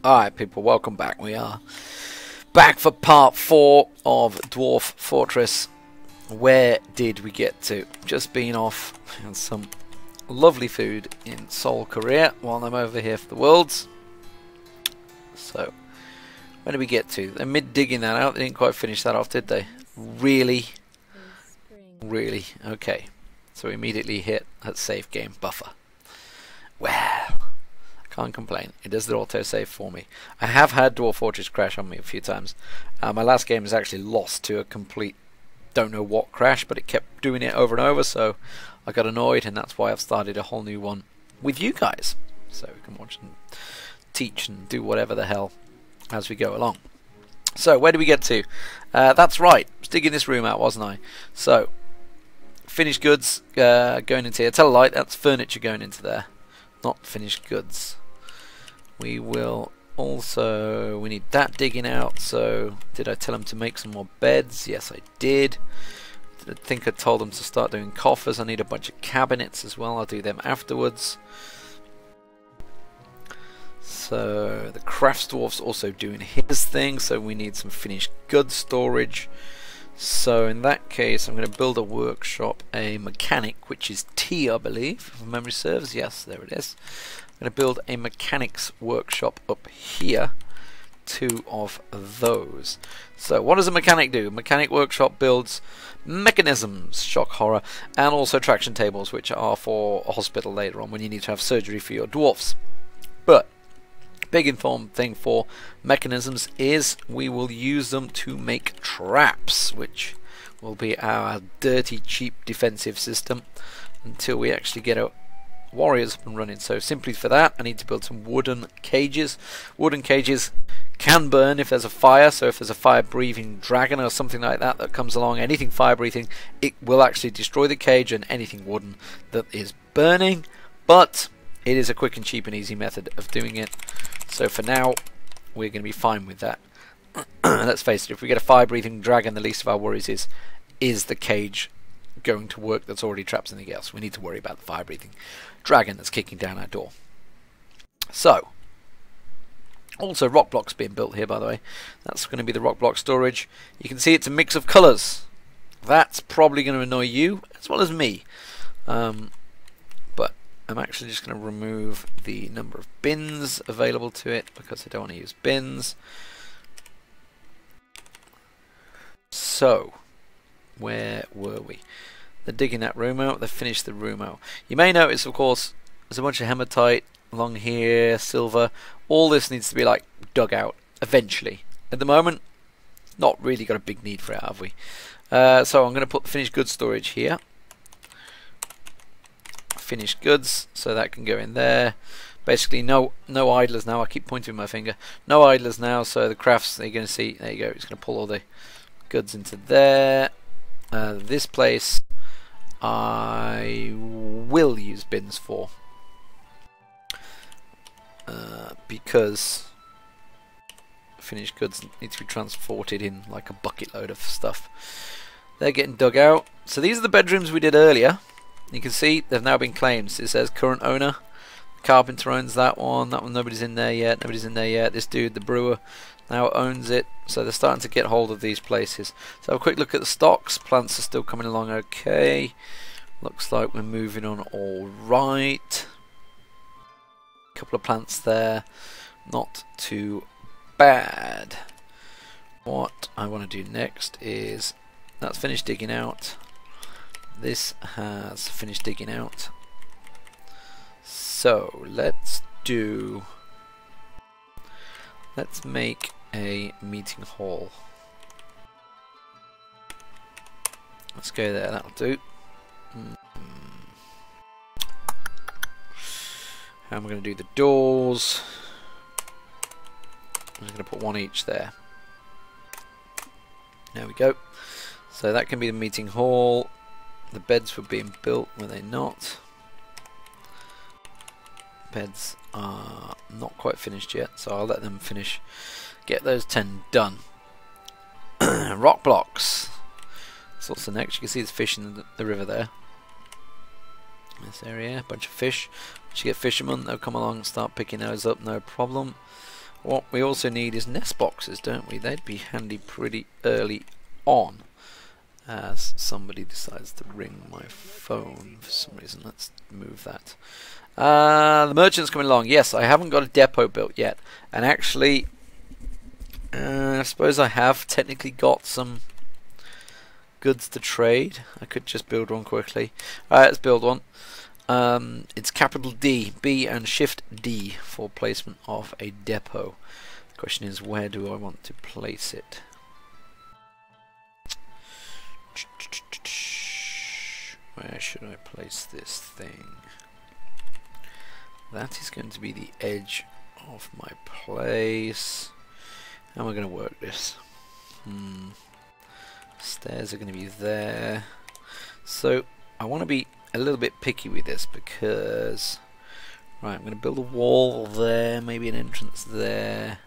Alright people, welcome back. We are back for part 4 of Dwarf Fortress. Where did we get to? Just been off and some lovely food in Seoul, Korea while I'm over here for the Worlds. So, where did we get to? They're mid-digging that out. They didn't quite finish that off, did they? Really? Really? Okay. So we immediately hit that save game buffer. Well, can't complain. It does the autosave for me. I have had Dwarf Fortress crash on me a few times. My last game is actually lost to a complete don't know what crash, but it kept doing it over and over, so I got annoyed, and that's why I've started a whole new one with you guys. So we can watch and teach and do whatever the hell as we go along. So where do we get to? That's right. I was digging this room out, wasn't I? So finished goods going into here. Tell a light, that's furniture going into there. Not finished goods. We will also, we need that digging out, so did I tell him to make some more beds? Yes, I did. I think I told him to start doing coffers. I need a bunch of cabinets as well. I'll do them afterwards. So the crafts dwarf's also doing his thing, so we need some finished goods storage. So in that case, I'm going to build a workshop, a mechanic, which is T, I believe, if memory serves. Yes, there it is. I'm going to build a mechanics workshop up here. 2 of those. So what does a mechanic do? A mechanic workshop builds mechanisms, shock horror, and also traction tables, which are for a hospital later on when you need to have surgery for your dwarfs. But big informed thing for mechanisms is we will use them to make traps, which will be our dirty, cheap defensive system until we actually get our warriors up and running. So simply for that, I need to build some wooden cages. Wooden cages can burn if there's a fire, so if there's a fire-breathing dragon or something like that that comes along, anything fire-breathing, it will actually destroy the cage and anything wooden that is burning, but it is a quick and cheap and easy method of doing it. So for now, we're going to be fine with that. Let's face it, if we get a fire-breathing dragon, the least of our worries is the cage going to work that's already trapped anything else. We need to worry about the fire-breathing dragon that's kicking down our door. So, also rock blocks being built here, by the way. That's going to be the rock block storage. You can see it's a mix of colours. That's probably going to annoy you as well as me. But I'm actually just going to remove the number of bins available to it because I don't want to use bins. So, where were we? They're digging that room out. They've finished the room out. You may notice, of course, there's a bunch of hematite along here, silver. All this needs to be like dug out eventually. At the moment, not really got a big need for it, have we? So I'm going to put finished goods storage here. Finished goods, so that can go in there. Basically, no idlers now. I keep pointing my finger. No idlers now. So the crafts, you're going to see. There you go. It's going to pull all the goods into there. This place I will use bins for because finished goods need to be transported in like a bucket load of stuff. They're getting dug out. So these are the bedrooms we did earlier. You can see they've now been claimed. It says current owner. Carpenter owns that one. That one nobody's in there yet. Nobody's in there yet. This dude, the brewer, now owns it. So they're starting to get hold of these places. So have a quick look at the stocks. Plants are still coming along okay. Looks like we're moving on all right. Couple of plants there. Not too bad. What I want to do next is that's finished digging out. This has finished digging out. So let's make a meeting hall. Let's go there, that'll do. How am I going to do the doors? I'm just going to put one each there. There we go. So that can be the meeting hall. The beds were being built, were they not? Beds are not quite finished yet, so I'll let them finish. Get those 10 done. Rock blocks. That's also next. You can see there's fish in the river there. This area, a bunch of fish. Once you get fishermen, they'll come along and start picking those up, no problem. What we also need is nest boxes, don't we? They'd be handy pretty early on. As somebody decides to ring my phone for some reason. Let's move that. The merchant's coming along. Yes, I haven't got a depot built yet. And actually, I suppose I have technically got some goods to trade. I could just build one quickly. Alright, let's build one. It's capital D, B and shift D for placement of a depot. The question is, where do I want to place it? Where should I place this thing? That is going to be the edge of my place. How am I going to work this? Stairs are going to be there. So I want to be a little bit picky with this because, right, I'm going to build a wall there, maybe an entrance there.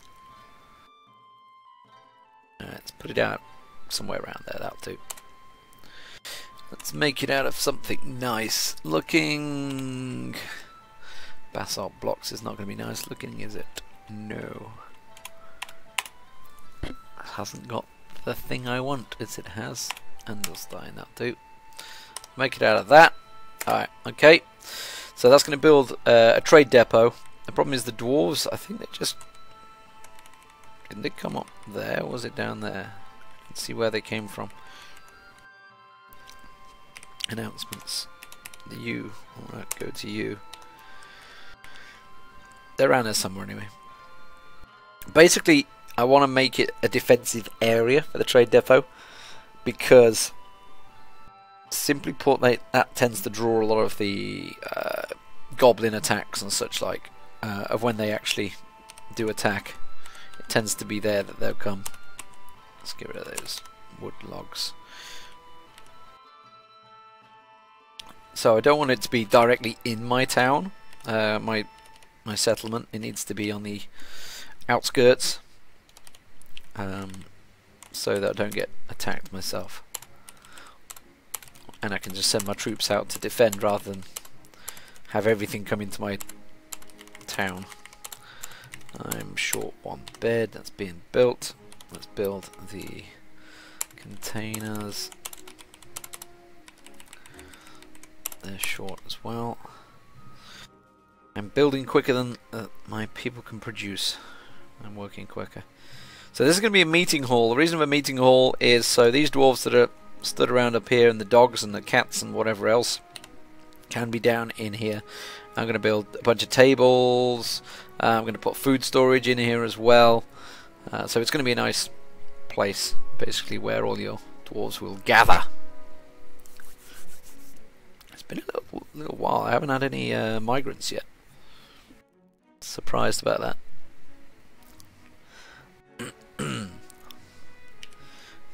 Let's put it out somewhere around there, that'll do. Let's make it out of something nice looking. Basalt blocks is not going to be nice looking, is it? No. It hasn't got the thing I want, as it has. Andalstein, that'll do. Make it out of that. Alright, okay. So that's going to build a trade depot. The problem is the dwarves, I think they just... Didn't they come up there, or was it down there? Let's see where they came from. Announcements. The U. Alright, go to you. They're around there somewhere anyway. Basically, I want to make it a defensive area for the trade depot because, simply put, that tends to draw a lot of the goblin attacks and such like of when they actually do attack. It tends to be there that they'll come. Let's get rid of those wood logs. So I don't want it to be directly in my town, my settlement. It needs to be on the outskirts, so that I don't get attacked myself. And I can just send my troops out to defend rather than have everything come into my town. I'm short one bed, that's being built. Let's build the containers. They're short as well. I'm building quicker than my people can produce. I'm working quicker. So this is going to be a meeting hall. The reason for a meeting hall is so these dwarves that are stood around up here, and the dogs and the cats and whatever else, can be down in here. I'm going to build a bunch of tables. I'm going to put food storage in here as well. So it's going to be a nice place, basically, where all your dwarves will gather. It's been a little while. I haven't had any migrants yet. Surprised about that.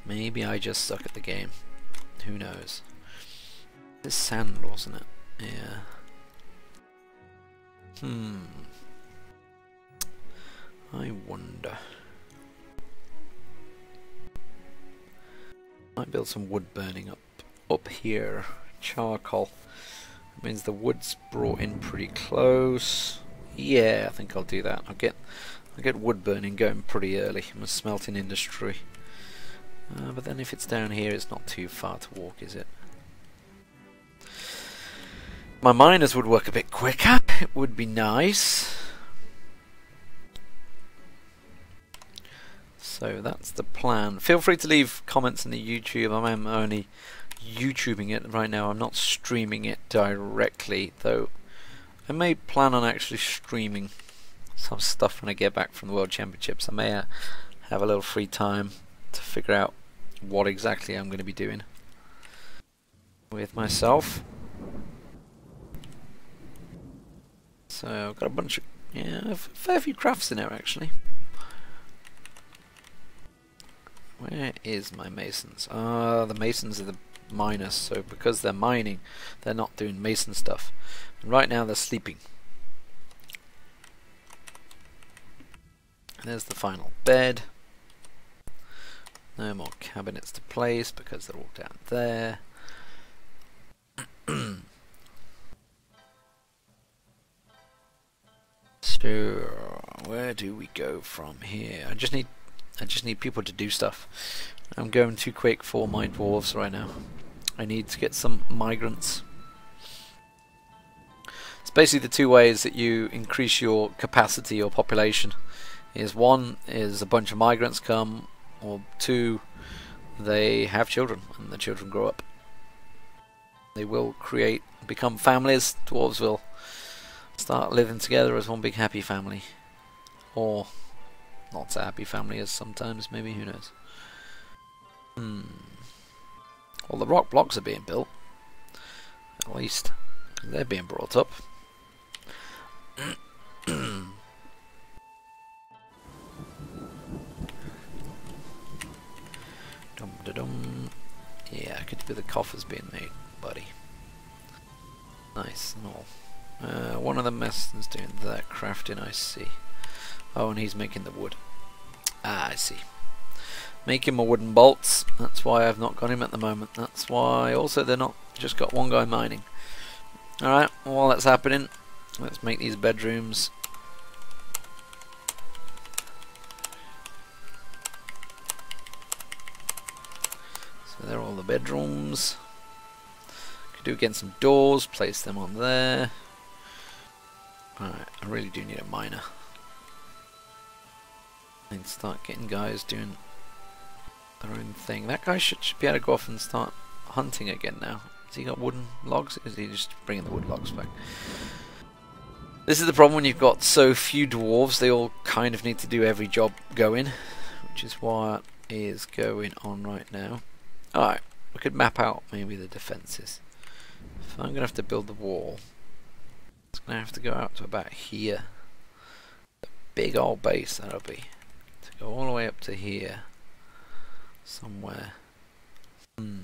Maybe I just suck at the game. Who knows? It's sand, wasn't it? Yeah. I wonder. Might build some wood burning up here. Charcoal. That means the wood's brought in pretty close. Yeah, I think I'll do that. I'll get wood burning going pretty early. I'm a smelting industry. But then if it's down here, it's not too far to walk, is it? My miners would work a bit quicker. It would be nice. So that's the plan. Feel free to leave comments in the YouTube. I'm only YouTubing it right now. I'm not streaming it directly, though I may plan on actually streaming some stuff when I get back from the World Championships. I may have a little free time to figure out what exactly I'm going to be doing with myself. So I've got a bunch of, a fair few crafts in there actually. Where is my masons? The masons are the miners, so because they're mining, they're not doing mason stuff. And right now they're sleeping. There's the final bed. No more cabinets to place because they're all down there. So where do we go from here? I just need people to do stuff. I'm going too quick for my dwarves right now. I need to get some migrants. It's basically the two ways that you increase your capacity or population. Is one is a bunch of migrants come, or two, they have children and the children grow up. They will become families. Dwarves will start living together as one big happy family, or not so happy family as sometimes, maybe, who knows. Well, the rock blocks are being built, at least they're being brought up. Yeah, I could do the coffers being made, buddy. Nice and all. One of the masters doing that crafting, I see. Oh, and he's making the wood. Ah, I see. Making my wooden bolts. That's why I've not got him at the moment. That's why also they're not just got one guy mining. Alright, while that's happening, let's make these bedrooms. So they're all the bedrooms. Could do again some doors, place them on there. Alright, I really do need a miner. And start getting guys doing their own thing. That guy should be able to go off and start hunting again now. Has he got wooden logs? Is he just bringing the wood logs back? This is the problem when you've got so few dwarves. They all kind of need to do every job going, which is what is going on right now. Alright, we could map out maybe the defences. If I'm going to have to build the wall, it's going to have to go out to about here. The big old base that'll be. To go all the way up to here. Somewhere. Can't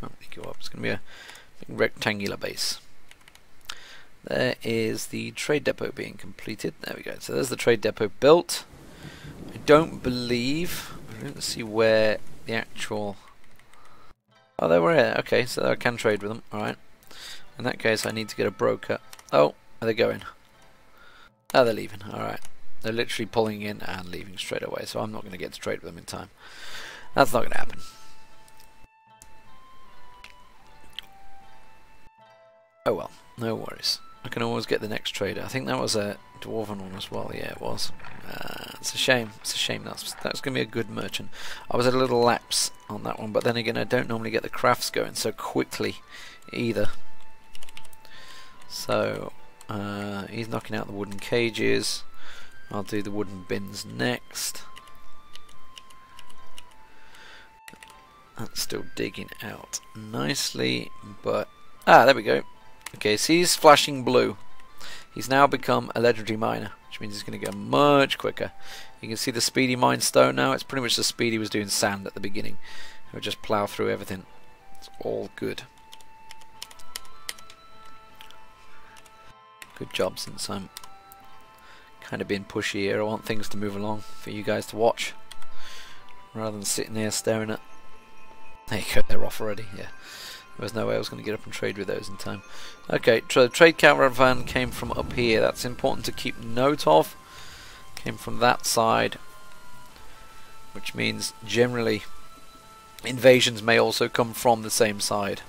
really go up. It's going to be a big rectangular base. There is the trade depot being completed. There we go. So there's the trade depot built. I don't believe. I don't see where the actual. Oh, they were here. Okay, so I can trade with them. Alright. In that case, I need to get a broker. Oh, are they going? Oh, they're leaving. Alright. They're literally pulling in and leaving straight away, so I'm not going to get to trade with them in time. That's not going to happen. Oh well, no worries. I can always get the next trader. I think that was a dwarven one as well. Yeah, it was. It's a shame. It's a shame. That's going to be a good merchant. I was at a little lapse on that one, but then again, I don't normally get the crafts going so quickly either. So he's knocking out the wooden cages. I'll do the wooden bins next. That's still digging out nicely, but there we go. Okay, so he's flashing blue. He's now become a legendary miner, which means he's going to go much quicker. You can see the speedy mine stone now. It's pretty much the speed he was doing sand at the beginning. He'll just plow through everything. It's all good. Good job, since I'm kind of being pushy here. I want things to move along for you guys to watch, rather than sitting there staring at. There you go, they're off already. Yeah, there was no way I was going to get up and trade with those in time. Okay, trade caravan came from up here. That's important to keep note of. Came from that side, which means generally invasions may also come from the same side.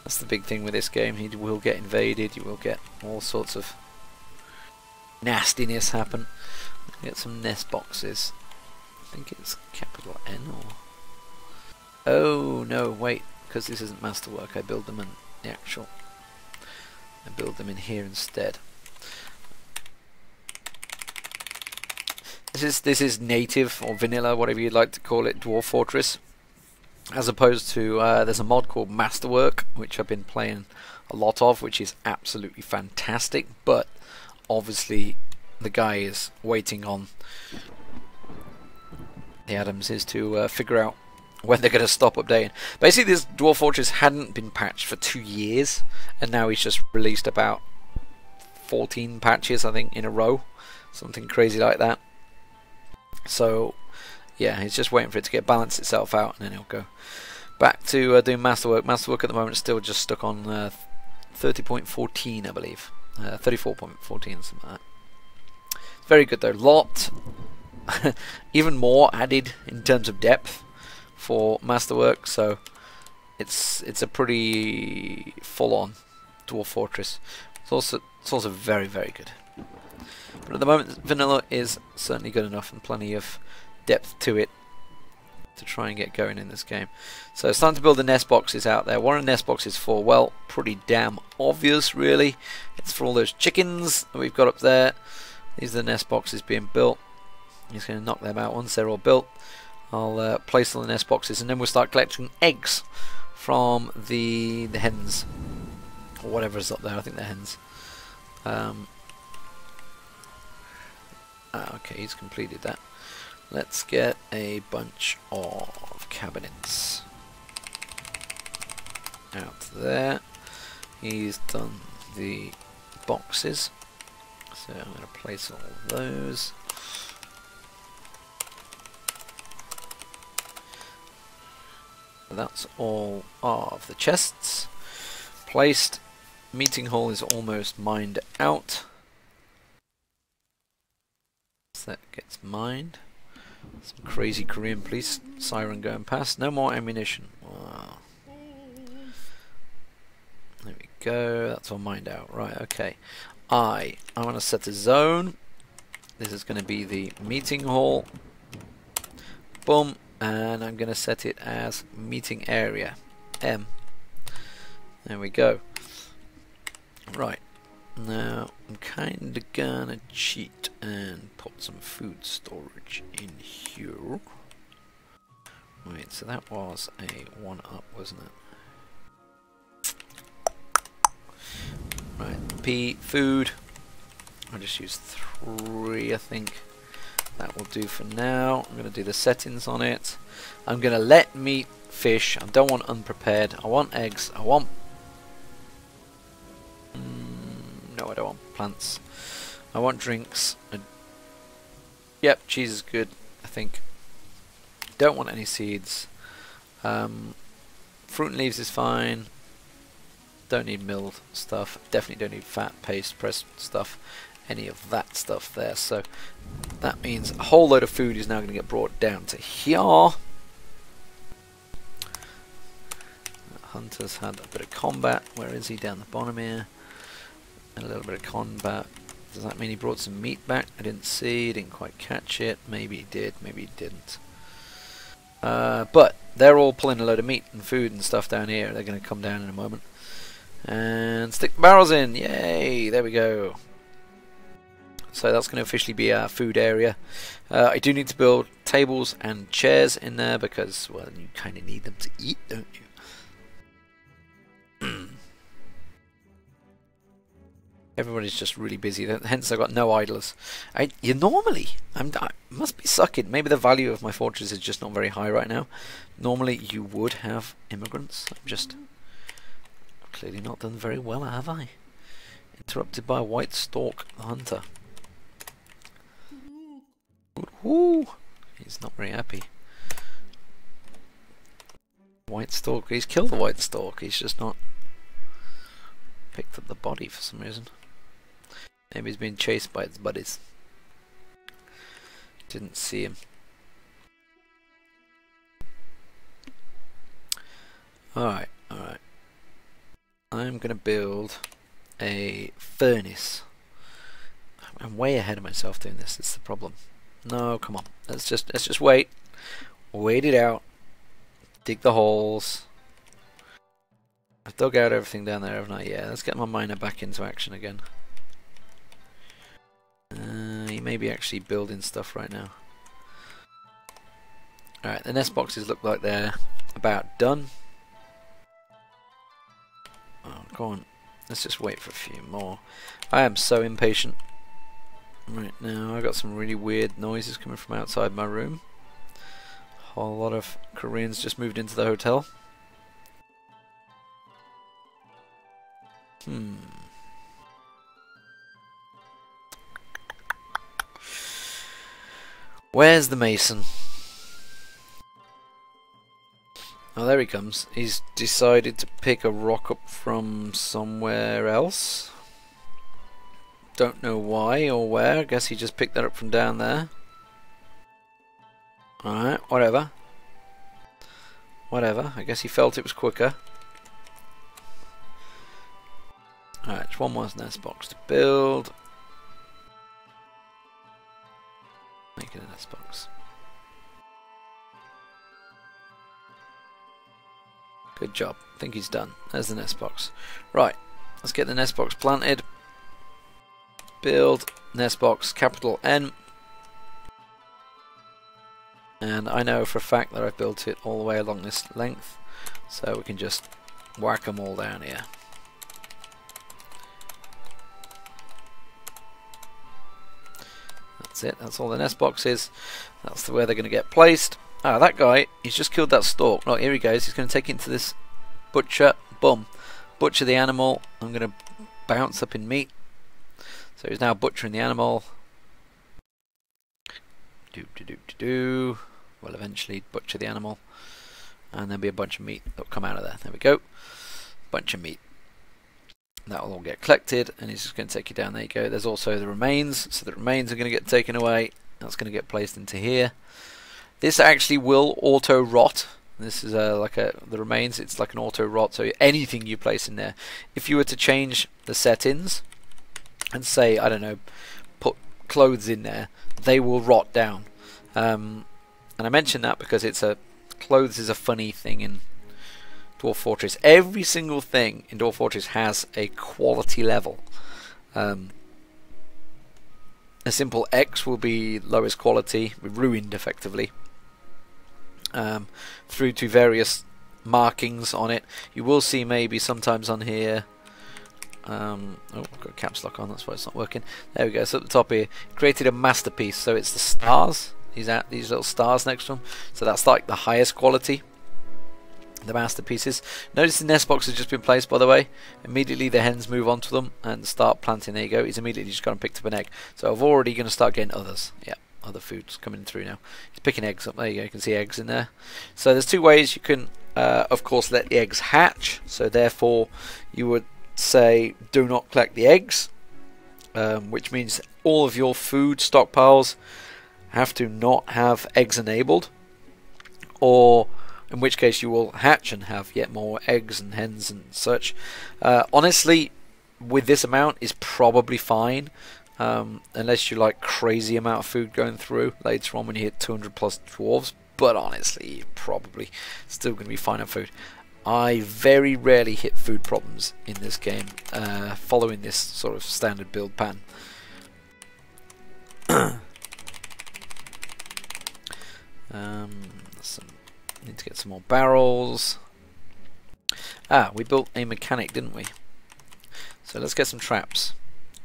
That's the big thing with this game. He will get invaded. You will get all sorts of nastiness happen. Get some nest boxes. I think it's capital N or. Oh no! Wait, because this isn't masterwork. I build them in the actual. I build them in here instead. This is native or vanilla, whatever you'd like to call it, Dwarf Fortress. As opposed to, there's a mod called Masterwork, which I've been playing a lot of, which is absolutely fantastic, but obviously the guy is waiting on the Adamses to figure out when they're going to stop updating. Basically, this Dwarf Fortress hadn't been patched for 2 years, and now he's just released about 14 patches, I think, in a row. Something crazy like that. So yeah, he's just waiting for it to balance itself out, and then he'll go Back to doing masterwork. Masterwork at the moment is still just stuck on 30.14, I believe. 34.14, something like that. Very good though. Lot, even more added in terms of depth for masterwork. So it's a pretty full-on Dwarf Fortress. It's also very, very good. But at the moment, vanilla is certainly good enough and plenty of depth to it to try and get going in this game. So it's time to build the nest boxes out there. What are nest boxes for? Well, pretty damn obvious, really. It's for all those chickens that we've got up there. These are the nest boxes being built. He's going to knock them out once they're all built. I'll place all the nest boxes, and then we'll start collecting eggs from the hens, or whatever's up there. I think they're hens. Okay, he's completed that. Let's get a bunch of cabinets out there. He's done the boxes, so I'm going to place all those. That's all of the chests placed. Meeting hall is almost mined out. So that gets mined. Some crazy Korean police siren going past. No more ammunition. Wow. There we go. That's all mined out. Right, okay. I'm going to set a zone. This is going to be the meeting hall. Boom. And I'm going to set it as meeting area. M. There we go. Right. Now, I'm kind of going to cheat and put some food storage in here. Wait, so that was a 1-up, wasn't it? Right, P, food. I'll just use 3, I think. That will do for now. I'm going to do the settings on it. I'm going to let meat, fish. I don't want unprepared. I want eggs. I want... no, I don't want plants. I want drinks. Yep, cheese is good, I think. Don't want any seeds. Fruit and leaves is fine. Don't need milled stuff. Definitely don't need fat, paste, pressed stuff. Any of that stuff there. So that means a whole load of food is now going to get brought down to here. Hunter's had a bit of combat. Where is he? Down the bottom here. And a little bit of combat. Does that mean he brought some meat back? I didn't see. Didn't quite catch it. Maybe he did. Maybe he didn't. But they're all pulling a load of meat and food and stuff down here. They're going to come down in a moment. And stick the barrels in. Yay! There we go. So that's going to officially be our food area. I do need to build tables and chairs in there because, well, you kind of need them to eat, don't you? Everybody's just really busy, hence I've got no idlers. I must be sucking. Maybe the value of my fortress is just not very high right now. Normally you would have immigrants. I've clearly not done very well, have I? Interrupted by a white stork hunter. Ooh, he's not very happy. White stork. He's killed the white stork. He's just not picked up the body for some reason. Maybe he's being chased by his buddies. Didn't see him. Alright, alright. I'm gonna build a furnace. I'm way ahead of myself doing this. That's the problem. No, come on. Let's just wait. Wait it out. Dig the holes. I've dug out everything down there, haven't I? Yeah, let's get my miner back into action again. He may be actually building stuff right now. Alright, the nest boxes look like they're about done. Oh, go on. Let's just wait for a few more. I am so impatient. Right now, I got some really weird noises coming from outside my room. A whole lot of Koreans just moved into the hotel. Where's the mason? Oh, there he comes. He's decided to pick a rock up from somewhere else. Don't know why or where. I guess he just picked that up from down there. Alright, whatever. Whatever. I guess he felt it was quicker. Alright, just one more nest box to build. Make it a nest box. Good job. I think he's done. There's the nest box. Right, let's get the nest box planted. Build nest box, capital N. And I know for a fact that I've built it all the way along this length, so we can just whack them all down here. That's it, that's all the nest boxes. That's where they're going to get placed. Ah, that guy, he's just killed that stork. Look, here he goes, he's going to take it into this butcher. Boom. Butcher the animal. I'm going to bounce up in meat. So he's now butchering the animal. We'll eventually butcher the animal. And there'll be a bunch of meat that'll come out of there. There we go. Bunch of meat. That will all get collected, and he's just going to take you down. There you go. There's also the remains. So the remains are going to get taken away. That's going to get placed into here. This actually will auto rot. This is the remains. It's like an auto rot. So anything you place in there, if you were to change the settings and say, I don't know, put clothes in there, they will rot down. And I mention that because clothes is a funny thing in Dwarf Fortress. Every single thing in Dwarf Fortress has a quality level. A simple X will be lowest quality, ruined effectively, through to various markings on it. You will see maybe sometimes on here. Oh, I've got caps lock on, that's why it's not working. There we go, so at the top here, created a masterpiece, so it's the stars, these little stars next to them, so that's like the highest quality, the masterpieces. Notice the nest box has just been placed, by the way. Immediately the hens move on to them and start planting. There you go, he's immediately just gone and picked up an egg, so I've already going to start getting others. Yeah, other foods coming through now. He's picking eggs up, there you go, you can see eggs in there. So there's two ways you can, of course, let the eggs hatch, so therefore you would say do not collect the eggs, which means all of your food stockpiles have to not have eggs enabled, or in which case you will hatch and have yet more eggs and hens and such. Honestly, with this amount is probably fine, unless you like crazy amount of food going through later on when you hit 200 plus dwarves, but honestly you're probably still going to be fine on food. I very rarely hit food problems in this game, following this sort of standard build pattern. Need to get some more barrels. We built a mechanic, didn't we? So let's get some traps.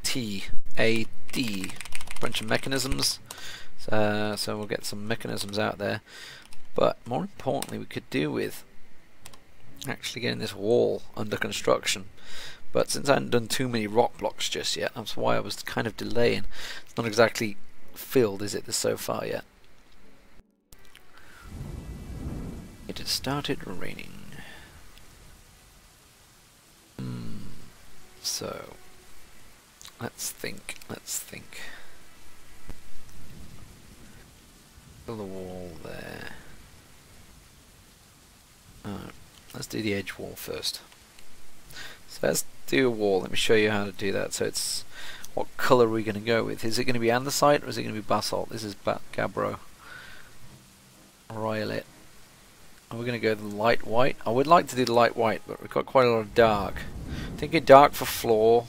T-A-D. Bunch of mechanisms. So we'll get some mechanisms out there. But more importantly, we could do with actually getting this wall under construction, but since I hadn't done too many rock blocks just yet, that's why I was kind of delaying. It's not exactly filled, is it, this so far yet? It has started raining. So let's think. Build a wall there. Let's do the edge wall first. So let's do a wall. Let me show you how to do that. So it's, what colour are we going to go with? Is it going to be andesite or is it going to be basalt? This is gabbro. Royal it. Are we going to go the light white? I would like to do the light white, but we've got quite a lot of dark. Thinking dark for floor,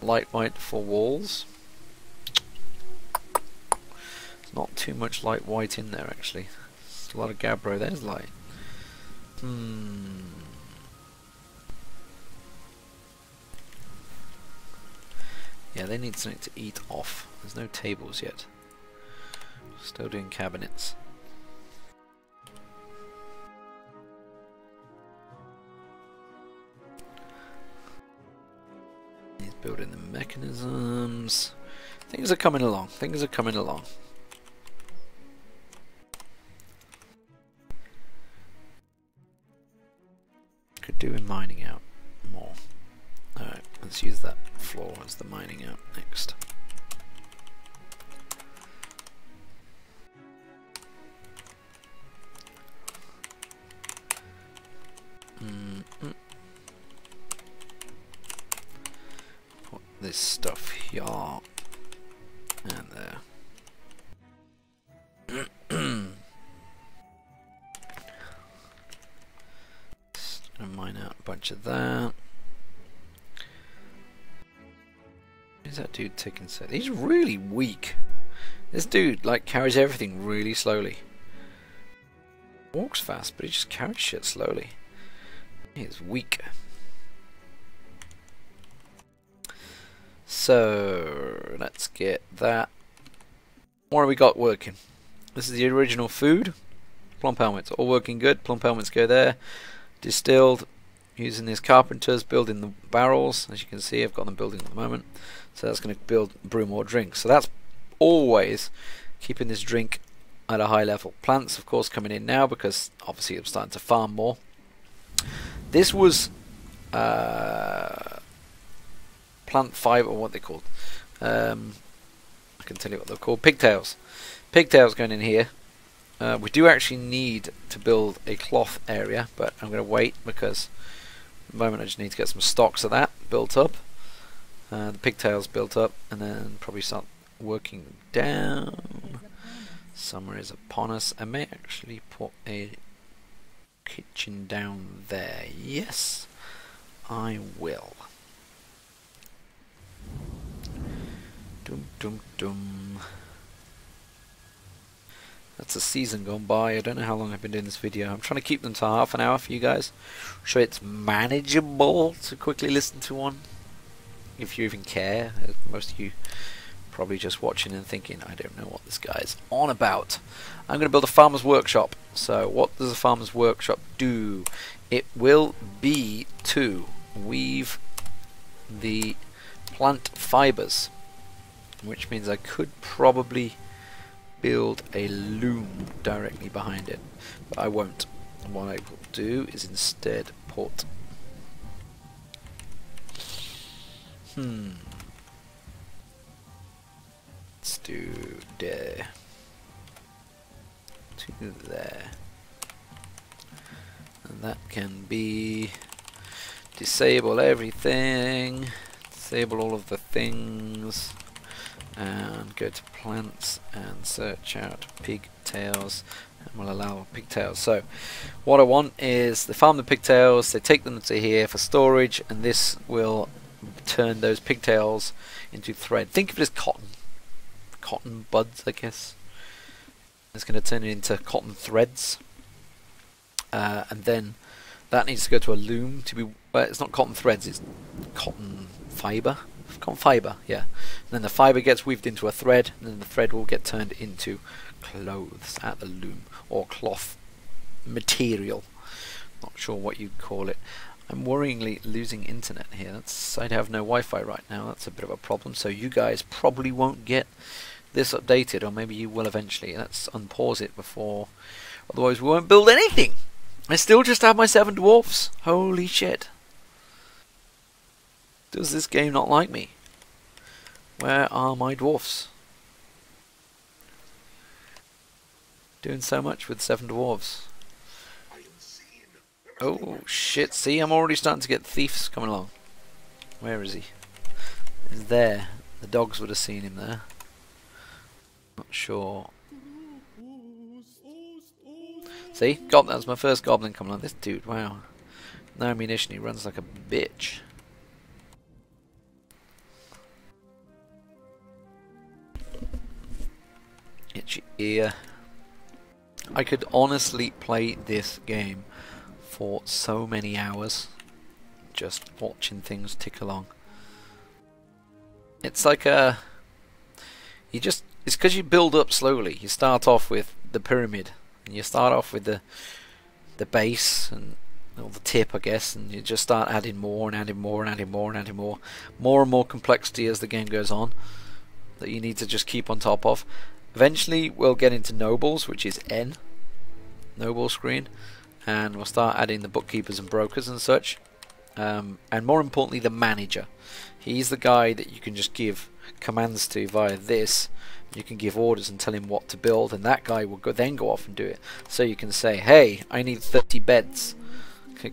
light white for walls. There's not too much light white in there actually. There's a lot of gabbro. There's light. Yeah, they need something to eat off. There's no tables yet. Still doing cabinets. He's building the mechanisms. Things are coming along. Things are coming along. doing mining out more. Alright, let's use that floor as the mining out next. Put this stuff here and there. Just gonna mine out a bunch of that. Who's that dude taking set? He's really weak. This dude like carries everything really slowly. Walks fast, but he just carries shit slowly. He is weak. So let's get that. What have we got working? This is the original food. Plump helmets, all working good. Plump helmets go there. Distilled, using these carpenters, building the barrels. As you can see, I've got them building at the moment. So that's going to brew more drinks. So that's always keeping this drink at a high level. Plants, of course, coming in now because obviously I'm starting to farm more. This was plant fiber, what they called. I can tell you what they're called. Pigtails. Pigtails going in here. We do actually need to build a cloth area, but I'm going to wait because at the moment I just need to get some stocks of that built up. The pigtails built up, and then probably start working down. Summer is upon us. I may actually put a kitchen down there. Yes, I will. Dum dum dum. That's a season gone by. I don't know how long I've been doing this video. I'm trying to keep them to half an hour for you guys, so it's manageable to quickly listen to one. If you even care, most of you probably just watching and thinking, I don't know what this guy's on about. I'm going to build a farmer's workshop. So what does a farmer's workshop do? It will be to weave the plant fibers, which means I could probably build a loom directly behind it, but I won't. What I will do is instead put let's do there to there, and that can be disable everything, disable all of the things, and go to plants and search out pigtails, and we'll allow pigtails. So what I want is they farm the pigtails, they take them to here for storage, and this will turn those pigtails into thread. Think of it as cotton buds, I guess. It's going to turn it into cotton threads, and then that needs to go to a loom to be. Well, it's not cotton threads; it's cotton fiber. Cotton fiber, yeah. And then the fiber gets weaved into a thread, and then the thread will get turned into clothes at the loom, or cloth material. Not sure what you'd call it. I'm worryingly losing internet here. I have no Wi-Fi right now. That's a bit of a problem. So you guys probably won't get this updated, or maybe you will eventually. Let's unpause it before, otherwise we won't build anything. I still just have my 7 dwarfs. Holy shit. Does this game not like me? Where are my dwarfs? Doing so much with 7 dwarves. Oh shit, see, I'm already starting to get thieves coming along. Where is he? He's there. The dogs would have seen him there. Not sure. See? God, that was my first goblin coming along. This dude, wow. No ammunition, he runs like a bitch. Itchy ear. I could honestly play this game for so many hours just watching things tick along. It's like a it's because you build up slowly. You start off with the pyramid, and you start off with the base and or the tip, I guess, and you just start adding more and adding more and adding more and adding more and more complexity as the game goes on that you need to just keep on top of. Eventually we'll get into nobles, which is N, noble screen, and we'll start adding the bookkeepers and brokers and such, and more importantly the manager. He's the guy that you can just give commands to via this. You can give orders and tell him what to build, and that guy will then go off and do it. So you can say, hey, I need 30 beds,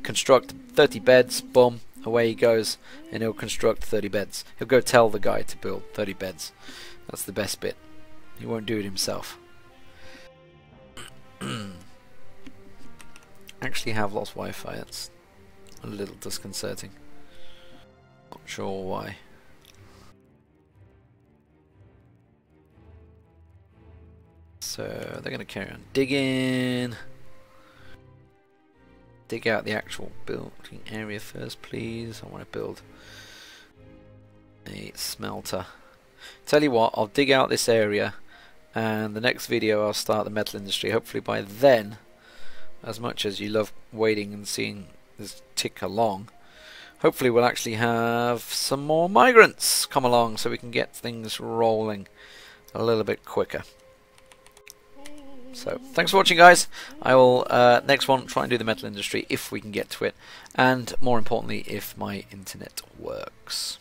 construct 30 beds, boom, away he goes, and he'll construct 30 beds. He'll go tell the guy to build 30 beds. That's the best bit. He won't do it himself. Actually have lost Wi-Fi. That's a little disconcerting. Not sure why. So they're going to carry on digging. Dig out the actual building area first, please. I want to build a smelter. Tell you what, I'll dig out this area, and the next video I'll start the metal industry. Hopefully by then, as much as you love waiting and seeing this tick along, hopefully we'll actually have some more migrants come along so we can get things rolling a little bit quicker. So thanks for watching, guys. I will next one try and do the metal industry if we can get to it, and more importantly if my internet works.